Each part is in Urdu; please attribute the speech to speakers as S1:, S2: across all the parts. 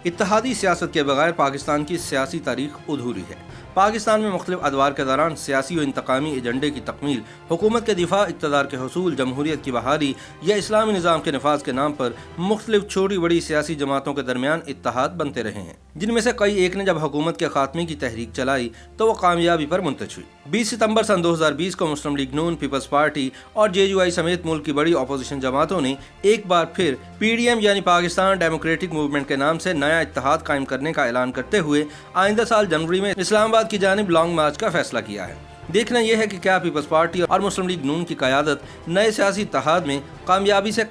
S1: اتحادی سیاست کے بغیر پاکستان کی سیاسی تاریخ ادھوری ہے۔ پاکستان میں مختلف ادوار کے دوران سیاسی و انتقامی ایجنڈے کی تکمیل، حکومت کے دفاع، اقتدار کے حصول، جمہوریت کی بحالی یا اسلامی نظام کے نفاذ کے نام پر مختلف چھوٹی بڑی سیاسی جماعتوں کے درمیان اتحاد بنتے رہے ہیں، جن میں سے کئی ایک نے جب حکومت کے خاتمے کی تحریک چلائی تو وہ کامیابی پر منتج ہوئی۔ 20 ستمبر سن 2020 کو مسلم لیگ نون، پیپلز پارٹی اور JUI سمیت ملک کی بڑی اپوزیشن جماعتوں نے ایک بار پھر PDM یعنی پاکستان ڈیموکریٹک موومنٹ کے نام سے نیا اتحاد قائم کرنے کا اعلان کرتے ہوئے آئندہ سال جنوری میں اسلام آباد کی جانب لانگ مارچ کا فیصلہ کیا ہے۔ دیکھنا یہ ہے کہ کیا پیپلز پارٹی اور مسلم لیگ نون کی قیادت نئے سیاسی اتحاد میں کامیابی سے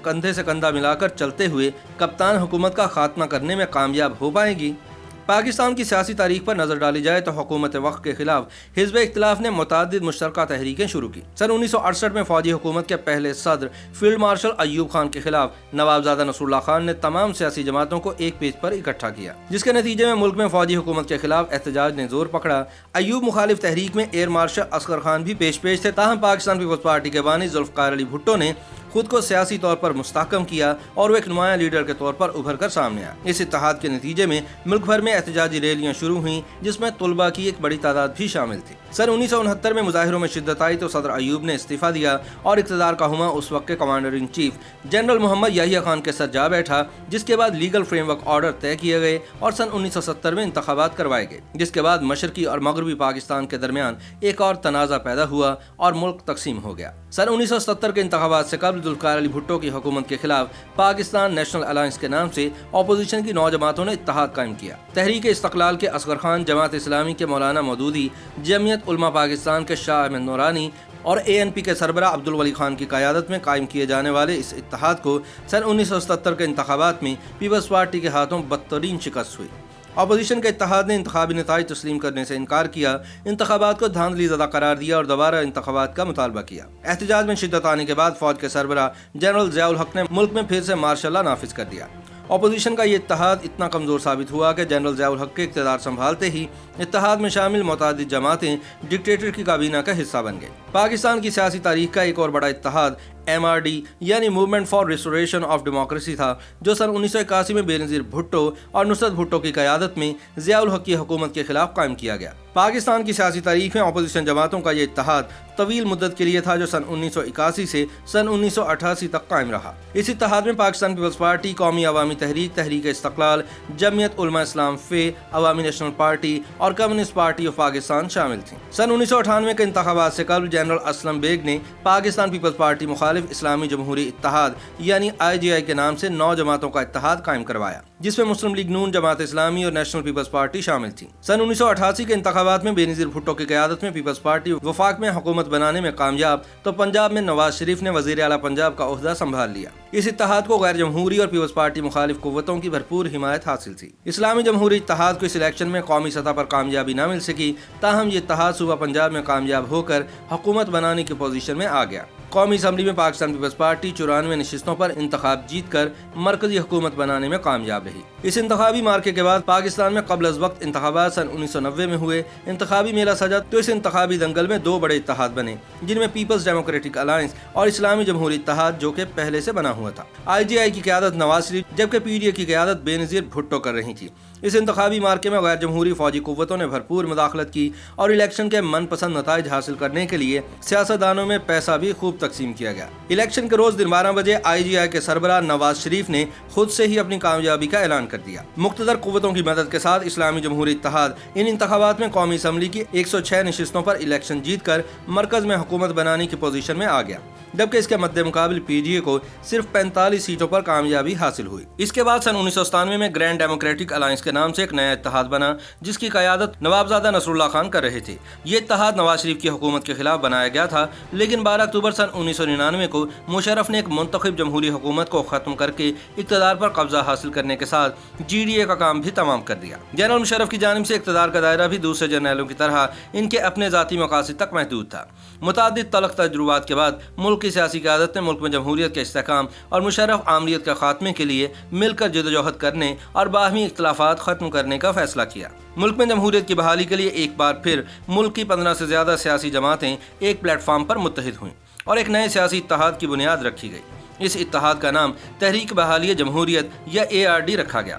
S1: کندھا ملا کر چلتے ہوئے کپتان حکومت کا خاتمہ کرنے میں کامیاب ہو پائے گی۔ پاکستان کی سیاسی تاریخ پر نظر ڈالی جائے تو حکومت وقت کے خلاف حزب اختلاف نے متعدد مشترکہ تحریکیں شروع کی۔ سن 1968 میں فوجی حکومت کے پہلے صدر فیلڈ مارشل ایوب خان کے خلاف نوابزادہ نصر اللہ خان نے تمام سیاسی جماعتوں کو ایک پیج پر اکٹھا کیا، جس کے نتیجے میں ملک میں فوجی حکومت کے خلاف احتجاج نے زور پکڑا۔ ایوب مخالف تحریک میں ایئر مارشل اصغر خان بھی پیش تھے، تاہم پاکستان پیپلز پارٹی کے بانی ذوالفقار علی بھٹو نے خود کو سیاسی طور پر مستحکم کیا اور وہ ایک نمایاں لیڈر کے طور پر ابھر کر سامنے آیا۔ اس اتحاد کے نتیجے میں ملک بھر میں احتجاجی ریلیاں شروع ہوئیں، جس میں طلباء کی ایک بڑی تعداد بھی شامل تھی۔ سن 1969 میں مظاہروں میں شدت آئی تو صدر ایوب نے استعفیٰ دیا اور اقتدار کا ہما اس وقت کے کمانڈر ان چیف جنرل محمد یحییٰ خان کے سر جا بیٹھا، جس کے بعد لیگل فریم ورک آرڈر طے کیے گئے اور سن 1970 میں انتخابات کروائے گئے، جس کے بعد مشرقی اور مغربی پاکستان کے درمیان ایک اور تنازع پیدا ہوا اور ملک تقسیم ہو گیا۔ سن 1970 کے انتخابات سے قبل ذوالفقار علی بھٹو کی حکومت کے خلاف پاکستان نیشنل الائنس کے نام سے اپوزیشن کی 9 جماعتوں نے اتحاد قائم کیا۔ تحریک استقلال کے اصغر خان، جماعت اسلامی کے مولانا مودودی، جمعیت علماء پاکستان کے شاہ احمد نورانی اور ANP کے سربراہ عبدالولی خان کی قیادت میں قائم کیے جانے والے اس اتحاد کو سن 1977 کے انتخابات میں پیپلز پارٹی کے ہاتھوں بدترین شکست ہوئی۔ اپوزیشن کے اتحاد نے انتخابی نتائج تسلیم کرنے سے انکار کیا، انتخابات کو دھاندلی زدہ قرار دیا اور دوبارہ انتخابات کا مطالبہ کیا۔ احتجاج میں شدت آنے کے بعد فوج کے سربراہ جنرل ضیاء الحق نے ملک میں پھر سے مارشل لا نافذ کر دیا۔ اپوزیشن کا یہ اتحاد اتنا کمزور ثابت ہوا کہ جنرل ضیاء الحق کے اقتدار سنبھالتے ہی اتحاد میں شامل متعدد جماعتیں ڈکٹیٹر کی کابینہ کا حصہ بن گئیں۔ پاکستان کی سیاسی تاریخ کا ایک اور بڑا اتحاد MRD یعنی movement for restoration of democracy تھا، جو سن 1981 میں بے نظیر بھٹو اور نصرت بھٹو کی قیادت میں ضیاء الحق کی حکومت کے خلاف قائم کیا گیا۔ پاکستان کی سیاسی تاریخ میں اپوزیشن جماعتوں کا یہ اتحاد طویل مدت کے لیے تھا، جو سن 1981 سے سن 1988 تک قائم رہا۔ اس اتحاد میں پاکستان پیپلز پارٹی، قومی عوامی تحریک، تحریک استقلال، جمعیت علماء اسلام عوامی نیشنل پارٹی اور کمیونسٹ پارٹی آف پاکستان شامل تھیں۔ سن 1998 کے انتخابات سے قبل جنرل اسلم بیگ نے پاکستان پیپلز پارٹی مخالف اسلامی جمہوری اتحاد یعنی IJI کے نام سے 9 جماعتوں کا اتحاد قائم کروایا، جس میں مسلم لیگ نون، جماعت اسلامی اور نیشنل پیپلز پارٹی شامل تھیں۔ سن 1988 کے انتخابات میں بے نظیر بھٹو کی قیادت میں پیپلز پارٹی وفاق میں حکومت بنانے میں کامیاب تو پنجاب میں نواز شریف نے وزیر اعلیٰ پنجاب کا عہدہ سنبھال لیا۔ اس اتحاد کو غیر جمہوری اور پیپلز پارٹی مخالف قوتوں کی بھرپور حمایت حاصل تھی۔ اسلامی جمہوری اتحاد کو اس الیکشن میں قومی سطح پر کامیابی نہ مل سکی، تاہم یہ اتحاد صوبہ پنجاب میں کامیاب ہو کر حکومت بنانے کی پوزیشن میں آ گیا۔ قومی اسمبلی میں پاکستان پیپلز پارٹی 94 نشستوں پر انتخاب جیت کر مرکزی حکومت بنانے میں کامیاب رہی۔ اس انتخابی مارکے کے بعد پاکستان میں قبل از وقت انتخابات سن 1990 میں ہوئے۔ انتخابی میلہ سجا تو اس انتخابی دنگل میں 2 بڑے اتحاد بنے، جن میں پیپلز ڈیموکریٹک الائنس اور اسلامی جمہوری اتحاد، جو کہ پہلے سے بنا ہوا تھا۔ IJI کی قیادت نواز شریف جبکہ PDA کی قیادت بے نظیر بھٹو کر رہی تھی۔ اس انتخابی مارکے میں غیر جمہوری فوجی قوتوں نے بھرپور مداخلت کی اور الیکشن کے من پسند نتائج حاصل کرنے کے لیے سیاستدانوں میں پیسہ بھی خوب تقسیم کیا گیا۔ الیکشن کے روز دن 12 بجے IJI کے سربراہ نواز شریف نے خود سے ہی اپنی کامیابی کا اعلان کر دیا۔ مقتدر قوتوں کی مدد کے ساتھ اسلامی جمہوری اتحاد ان انتخابات میں قومی اسمبلی کی 106 نشستوں پر الیکشن جیت کر مرکز میں حکومت بنانے کی پوزیشن میں آ گیا، جبکہ اس کے مد مقابل PDA کو صرف 45 سیٹوں پر کامیابی حاصل ہوئی۔ اس کے بعد سن 1997 میں گرینڈ ڈیموکریٹک الائنس کے نام سے ایک نیا اتحاد بنا، جس کی قیادت نوابزادہ نصر اللہ خان کر رہے تھے۔ یہ اتحاد نواز شریف کی حکومت کے خلاف بنایا گیا تھا، لیکن 12 اکتوبر سن 1999 کو مشرف نے ایک منتخب جمہوری حکومت کو ختم کر کے اقتدار پر قبضہ حاصل کرنے کے ساتھ GDA کا کام بھی تمام کر دیا۔ جنرل مشرف کی جانب سے اقتدار کا دائرہ بھی دوسرے جرنیلوں کی طرح ان کے اپنے ذاتی مقاصد تک محدود تھا۔ متعدد تلخ تجربات کے بعد ملک کی سیاسی قیادت نے ملک میں جمہوریت کے استحکام اور مشرف عامریت کے خاتمے کے لیے مل کر جدوجہد کرنے اور باہمی اختلافات ختم کرنے کا فیصلہ کیا۔ ملک میں جمہوریت کی بحالی کے لیے ایک بار پھر ملک کی 15 سے زیادہ سیاسی جماعتیں ایک پلیٹ فارم پر متحد ہوئیں اور ایک نئے سیاسی اتحاد کی بنیاد رکھی گئی۔ اس اتحاد کا نام تحریک بحالی جمہوریت یا ARD رکھا گیا۔